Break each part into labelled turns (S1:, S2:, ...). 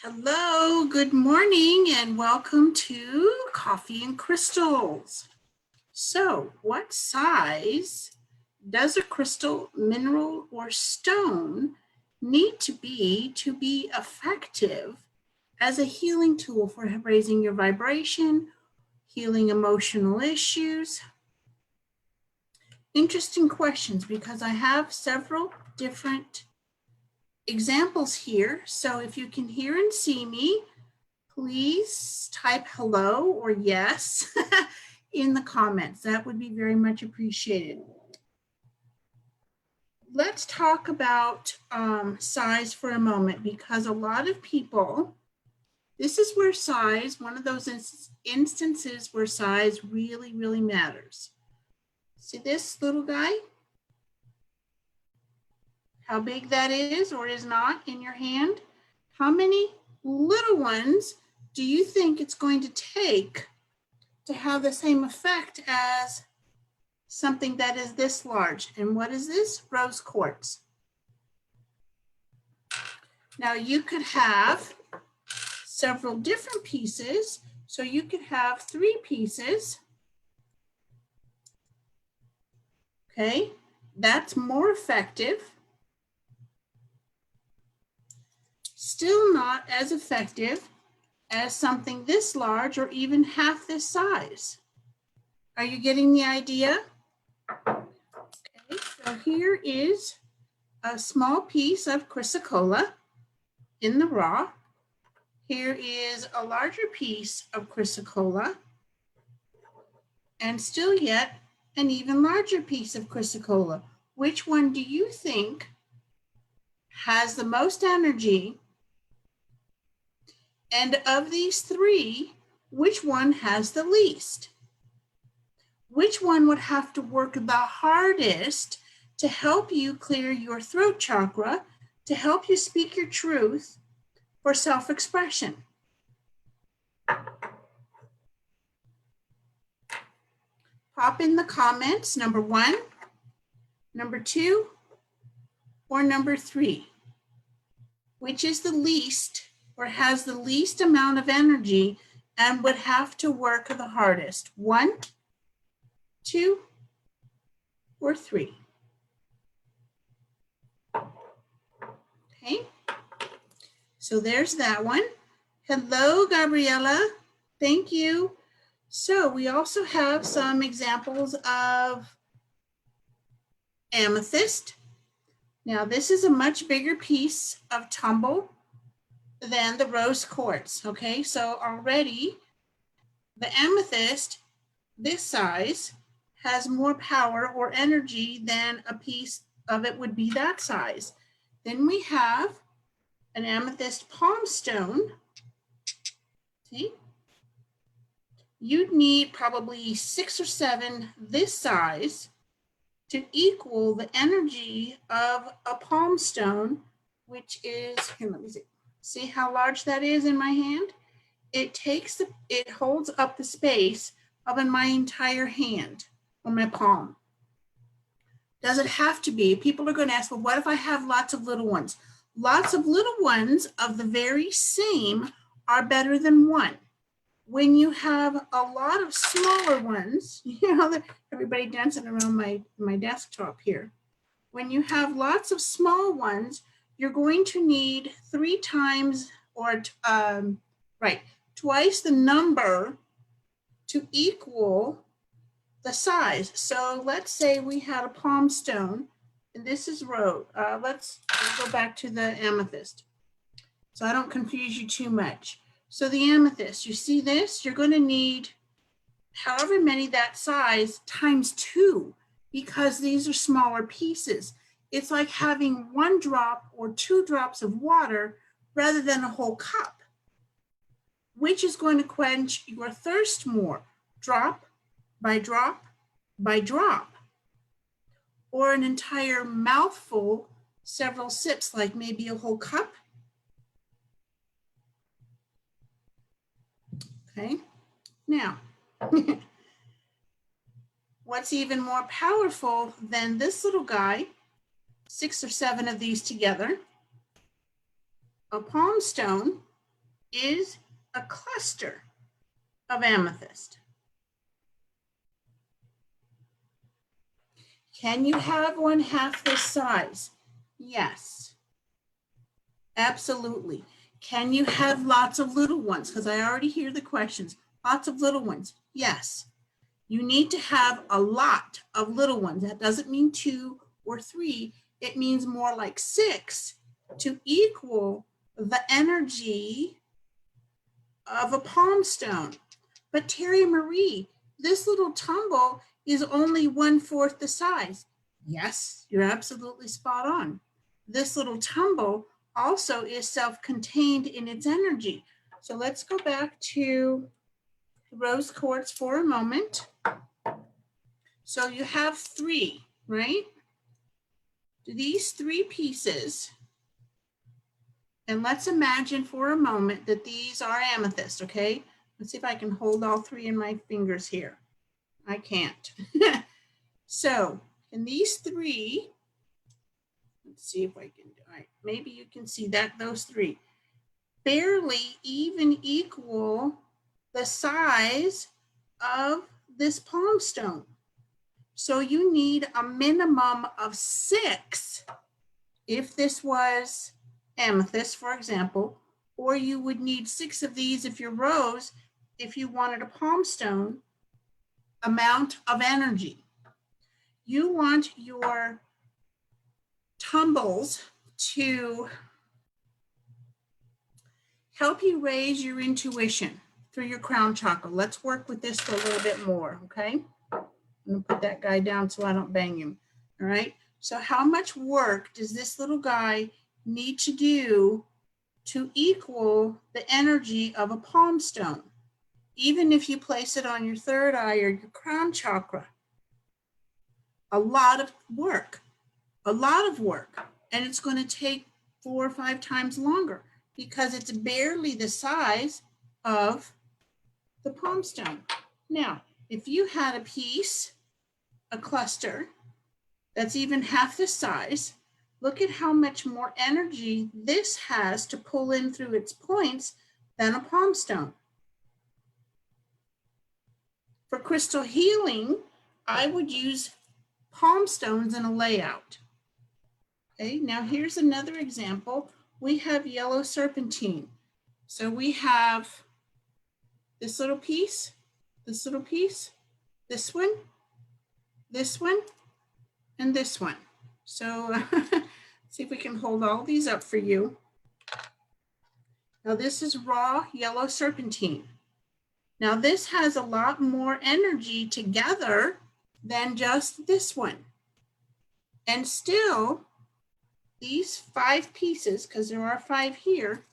S1: Hello, good morning, and welcome to Coffee and Crystals. So, what size does a crystal, mineral, or stone need to be effective as a healing tool for raising your vibration, healing emotional issues? Interesting questions because I have several different examples here. So if you can hear and see me, please type hello or yes in the comments. That would be very much appreciated. Let's talk about size for a moment, because a lot of people, this is where size, one of those instances where size really, really matters. See this little guy? How big that is or is not in your hand? How many little ones do you think it's going to take to have the same effect as something that is this large? And what is this? Rose quartz. Now you could have several different pieces. So you could have 3 pieces. Okay, that's more effective. Still not as effective as something this large or even half this size. Are you getting the idea? Okay, so here is a small piece of chrysocolla in the raw. Here is a larger piece of chrysocolla, and still yet an even larger piece of chrysocolla. Which one do you think has the most energy? And of these 3, which one has the least? Which one would have to work the hardest to help you clear your throat chakra, to help you speak your truth for self-expression? Pop in the comments, number 1, number 2, or number 3. Which is the least or has the least amount of energy and would have to work the hardest? 1, 2, or 3? Okay, so there's that one. Hello, Gabriella. Thank you. So we also have some examples of amethyst. Now this is a much bigger piece of tumble than the rose quartz. Okay, so already the amethyst, this size, has more power or energy than a piece of it would be that size. Then we have an amethyst palm stone. See? You'd need probably 6 or 7 this size to equal the energy of a palm stone, which is, here, let me see. See how large that is in my hand? It holds up the space of my entire hand or my palm. Does it have to be? People are going to ask, well, what if I have lots of little ones? Lots of little ones of the very same are better than one. When you have a lot of smaller ones, you know, everybody dancing around my desktop here. When you have lots of small ones, you're going to need 3 times or twice the number to equal the size. So let's say we had a palm stone, and this is rose. Let's go back to the amethyst so I don't confuse you too much. So the amethyst, you see this? You're going to need however many that size times 2, because these are smaller pieces. It's like having 1 drop or 2 drops of water rather than a whole cup. Which is going to quench your thirst more? Drop by drop by drop, or an entire mouthful, several sips, like maybe a whole cup? Okay, now, what's even more powerful than this little guy, 6 or 7 of these together, a palm stone is a cluster of amethyst. Can you have one half this size? Yes, absolutely. Can you have lots of little ones? Because I already hear the questions. Lots of little ones. Yes. You need to have a lot of little ones. That doesn't mean 2 or 3. It means more like 6 to equal the energy of a palm stone. But Terrie Marie, this little tumble is only 1/4 the size. Yes, you're absolutely spot on. This little tumble also is self-contained in its energy. So let's go back to rose quartz for a moment. So you have 3, right? These 3 pieces, and let's imagine for a moment that these are amethyst, okay? Let's see if I can hold all 3 in my fingers here. I can't. So, in these 3, let's see if I can do it. Maybe you can see that those 3 barely even equal the size of this palm stone. So you need a minimum of 6 if this was amethyst, for example, or you would need 6 of these if you're rose, if you wanted a palm stone amount of energy. You want your tumbles to help you raise your intuition through your crown chakra. Let's work with this for a little bit more, okay? I'm gonna put that guy down so I don't bang him, all right? So how much work does this little guy need to do to equal the energy of a palm stone? Even if you place it on your 3rd eye or your crown chakra, a lot of work, and it's going to take 4 or 5 times longer because it's barely the size of the palm stone. Now, if you had a piece, a cluster, that's even half the size, look at how much more energy this has to pull in through its points than a palm stone. For crystal healing, I would use palm stones in a layout. Okay, now here's another example. We have yellow serpentine. So we have this little piece, this little piece, this one, and this one. So see if we can hold all these up for you. Now this is raw yellow serpentine. Now this has a lot more energy together than just this one. And still, these 5 pieces, because there are 5 here,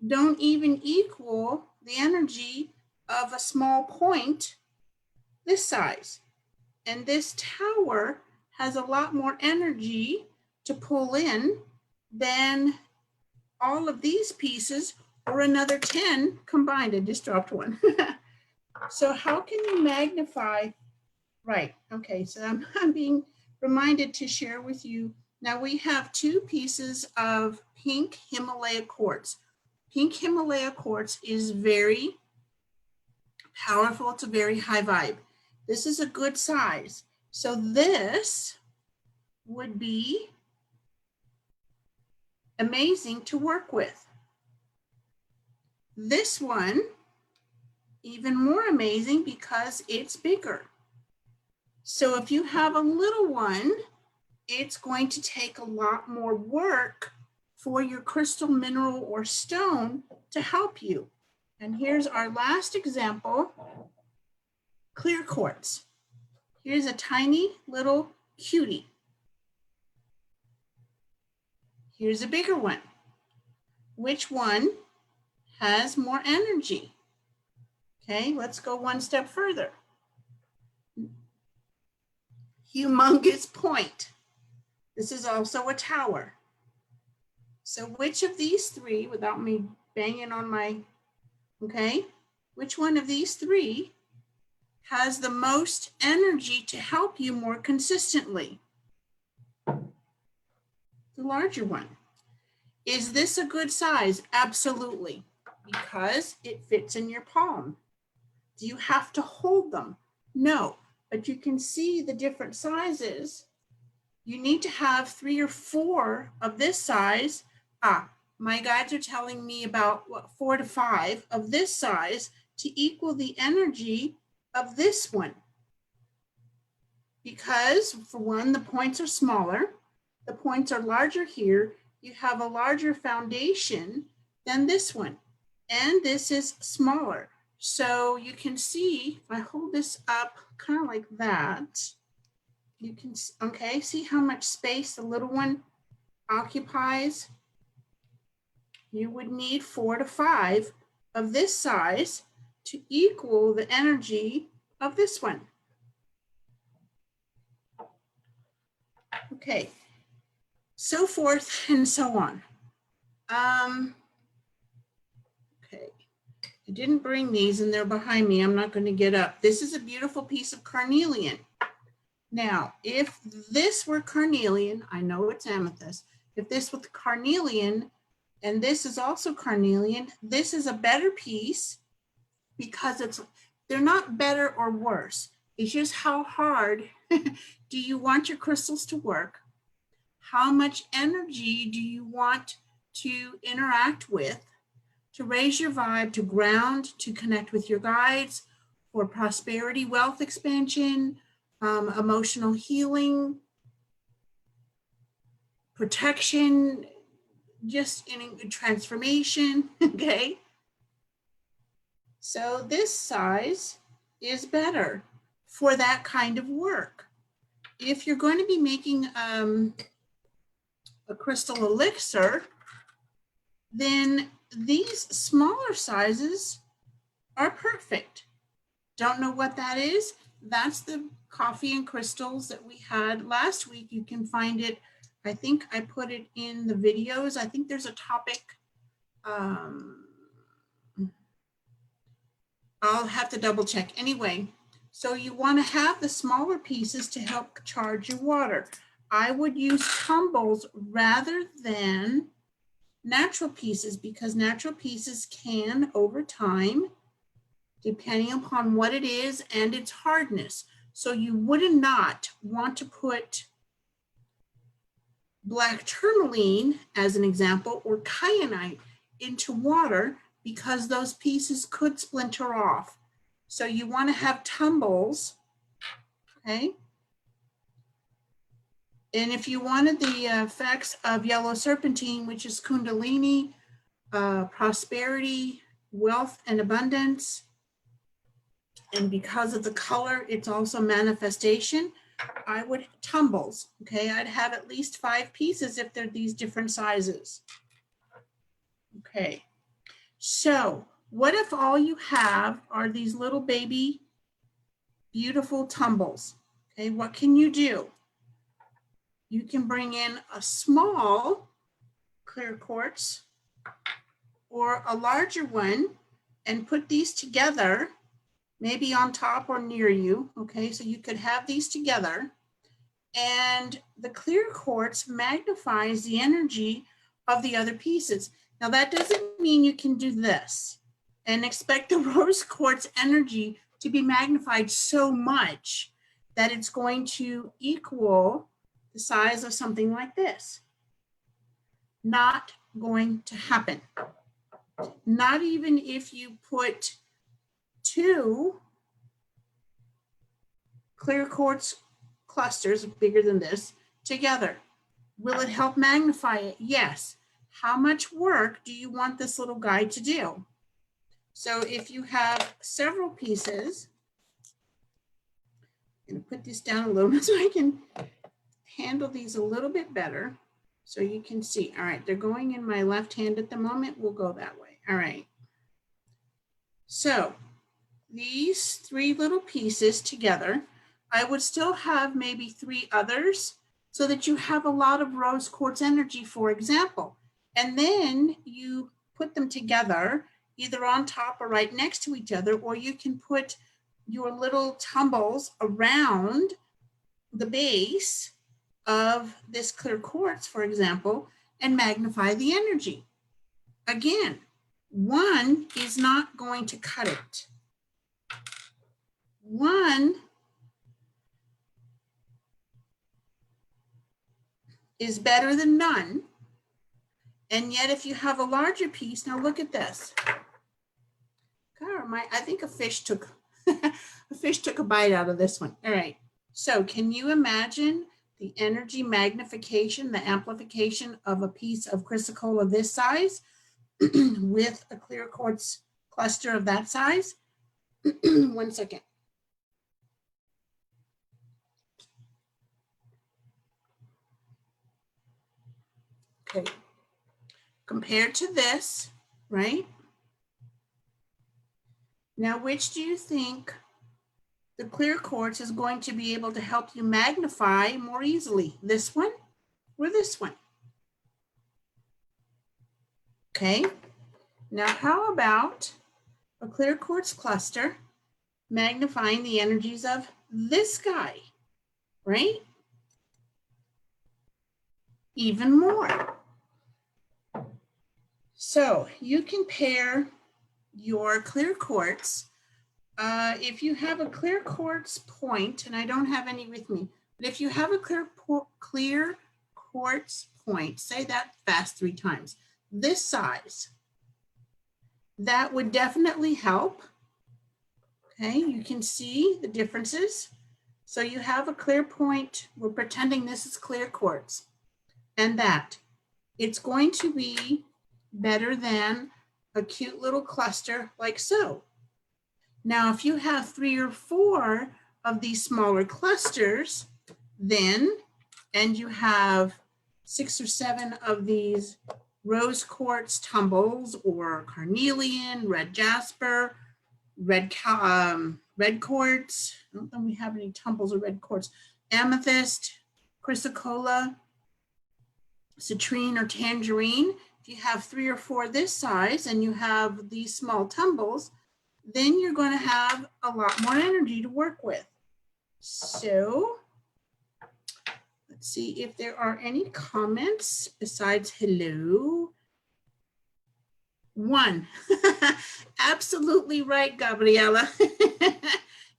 S1: don't even equal the energy of a small point this size. And this tower has a lot more energy to pull in than all of these pieces or another 10 combined. I just dropped one. So how can you magnify? Right, okay, so I'm being reminded to share with you. Now we have 2 pieces of pink Himalaya quartz. Pink Himalaya quartz is very powerful. It's a very high vibe. This is a good size. So this would be amazing to work with. This one, even more amazing because it's bigger. So if you have a little one, it's going to take a lot more work for your crystal, mineral, or stone to help you. And here's our last example, clear quartz. Here's a tiny little cutie. Here's a bigger one. Which one has more energy? Okay, let's go one step further. Humongous point. This is also a tower. So which of these 3, without me banging on my, okay, which one of these 3 has the most energy to help you more consistently? The larger one. Is this a good size? Absolutely. Because it fits in your palm. Do you have to hold them? No, but you can see the different sizes. You need to have 3 or 4 of this size. My guides are telling me about 4 to 5 of this size to equal the energy of this one. Because for one, the points are smaller, the points are larger here, you have a larger foundation than this one, and this is smaller. So you can see, if I hold this up kind of like that, you can, okay, see how much space the little one occupies? You would need 4 to 5 of this size to equal the energy of this one. Okay, so forth and so on. Okay, I didn't bring these and they're behind me. I'm not going to get up. This is a beautiful piece of carnelian. Now, if this were carnelian, I know it's amethyst. If this was carnelian and this is also carnelian, this is a better piece because they're not better or worse. It's just how hard do you want your crystals to work? How much energy do you want to interact with, to raise your vibe, to ground, to connect with your guides, for prosperity, wealth expansion, emotional healing, protection, just in transformation, okay? So this size is better for that kind of work. If you're going to be making a crystal elixir, then these smaller sizes are perfect. Don't know what that is? That's the coffee and crystals that we had last week. You can find it. I think I put it in the videos. I think there's a topic. I'll have to double check. Anyway, so you want to have the smaller pieces to help charge your water. I would use tumbles rather than natural pieces because natural pieces can, over time, depending upon what it is and its hardness. So you would not want to put black tourmaline, as an example, or kyanite into water because those pieces could splinter off. So you want to have tumbles, okay? And if you wanted the effects of yellow serpentine, which is kundalini, prosperity, wealth, and abundance, and because of the color, it's also manifestation, I would tumbles, okay? I'd have at least 5 pieces if they're these different sizes. Okay, so what if all you have are these little baby, beautiful tumbles? Okay, what can you do? You can bring in a small clear quartz or a larger one and put these together, maybe on top or near you, okay? So you could have these together, and the clear quartz magnifies the energy of the other pieces. Now that doesn't mean you can do this and expect the rose quartz energy to be magnified so much that it's going to equal the size of something like this. Not going to happen. Not even if you put 2 clear quartz clusters bigger than this together. Will it help magnify it? Yes. How much work do you want this little guy to do? So if you have several pieces, I'm going to put this down a little bit so I can handle these a little bit better so you can see. All right, they're going in my left hand at the moment. We'll go that way. All right. So these 3 little pieces together, I would still have maybe 3 others so that you have a lot of rose quartz energy, for example. And then you put them together either on top or right next to each other, or you can put your little tumbles around the base of this clear quartz, for example, and magnify the energy. Again, One is not going to cut it. One is better than none. And yet if you have a larger piece, now look at this. I think a fish took a bite out of this one. All right. So can you imagine the energy magnification, the amplification of a piece of chrysocolla this size with a clear quartz cluster of that size? 1 second. Okay. Compared to this, right? Now, which do you think the clear quartz is going to be able to help you magnify more easily? This one or this one? Okay. Now, how about a clear quartz cluster magnifying the energies of this guy, right? Even more. So you can pair your clear quartz. If you have a clear quartz point, and I don't have any with me, but if you have a clear quartz point, say that fast 3 times, this size, that would definitely help. Okay, you can see the differences. So you have a clear point, we're pretending this is clear quartz, and that it's going to be better than a cute little cluster like so. Now, if you have 3 or 4 of these smaller clusters, then, and you have 6 or 7 of these rose quartz tumbles or carnelian, red jasper, red quartz, I don't think we have any tumbles of red quartz, amethyst, chrysocolla, citrine or tangerine. If you have 3 or 4 this size and you have these small tumbles, then you're going to have a lot more energy to work with. So let's see if there are any comments besides hello. 1. Absolutely right, Gabriela.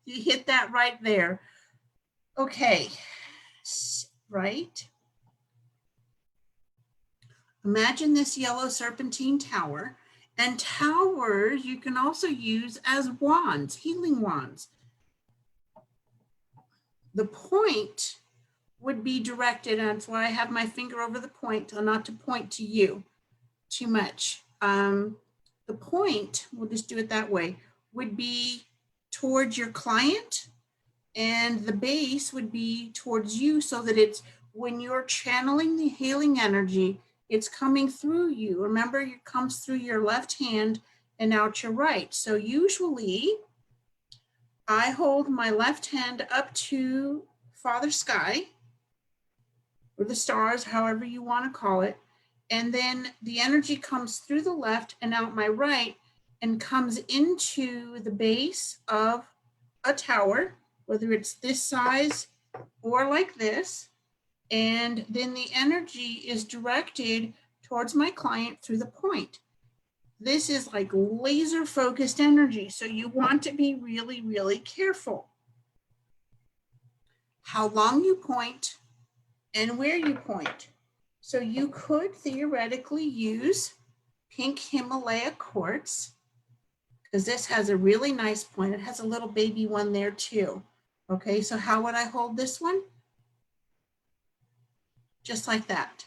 S1: You hit that right there. Okay, right. Imagine this yellow serpentine tower, and towers you can also use as wands, healing wands. The point would be directed, and that's why I have my finger over the point, so not to point to you too much. The point, we'll just do it that way, would be towards your client, and the base would be towards you, so that it's when you're channeling the healing energy, it's coming through you. Remember, it comes through your left hand and out your right. So usually I hold my left hand up to Father Sky, or the stars, however you want to call it. And then the energy comes through the left and out my right and comes into the base of a tower, whether it's this size or like this. And then the energy is directed towards my client through the point. This is like laser focused energy. So you want to be really, really careful how long you point and where you point. So you could theoretically use pink Himalaya quartz, because this has a really nice point. It has a little baby one there too. Okay, so how would I hold this one? Just like that.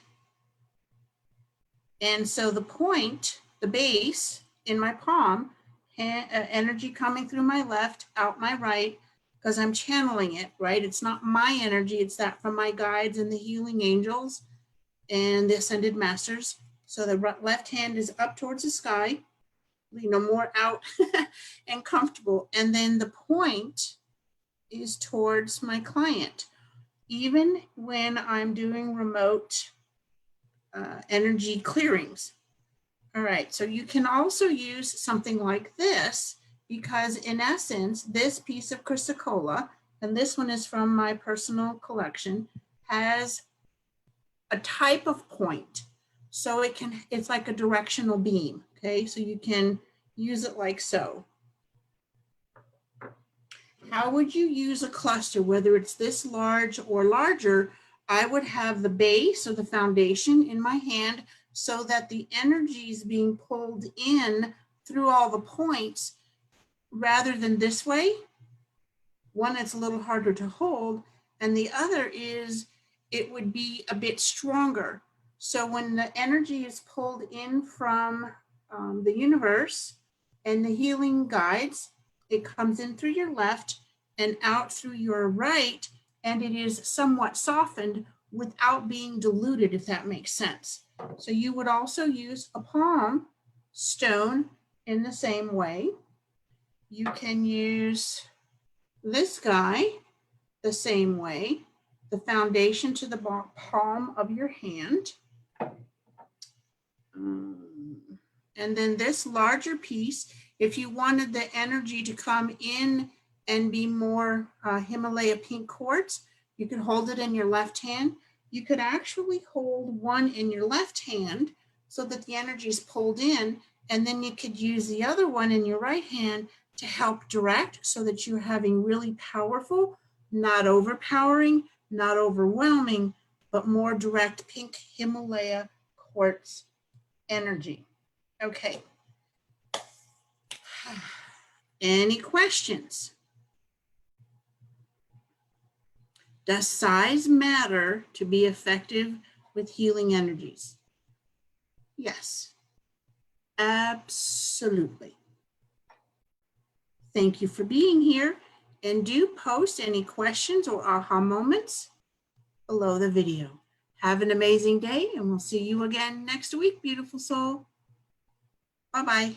S1: And so the point, the base in my palm, energy coming through my left, out my right, because I'm channeling it, right? It's not my energy, it's that from my guides and the healing angels and the ascended masters. So the left hand is up towards the sky, you know, more out and comfortable. And then the point is towards my client. Even when I'm doing remote energy clearings. All right, so you can also use something like this, because in essence, this piece of chrysocolla, and this one is from my personal collection, has a type of point. So it's like a directional beam, okay? So you can use it like so. How would you use a cluster, whether it's this large or larger? I would have the base or the foundation in my hand so that the energy is being pulled in through all the points rather than this way. One, it's a little harder to hold, and the other is it would be a bit stronger. So when the energy is pulled in from the universe and the healing guides, it comes in through your left and out through your right, and it is somewhat softened without being diluted, if that makes sense. So you would also use a palm stone in the same way. You can use this guy the same way, the foundation to the palm of your hand. And then this larger piece, if you wanted the energy to come in and be more Himalaya pink quartz, you could hold it in your left hand. You could actually hold one in your left hand so that the energy is pulled in, and then you could use the other one in your right hand to help direct so that you're having really powerful, not overpowering, not overwhelming, but more direct pink Himalaya quartz energy. Okay. Any questions? Does size matter to be effective with healing energies? Yes, absolutely. Thank you for being here, and do post any questions or aha moments below the video. Have an amazing day, and we'll see you again next week, beautiful soul. Bye-bye.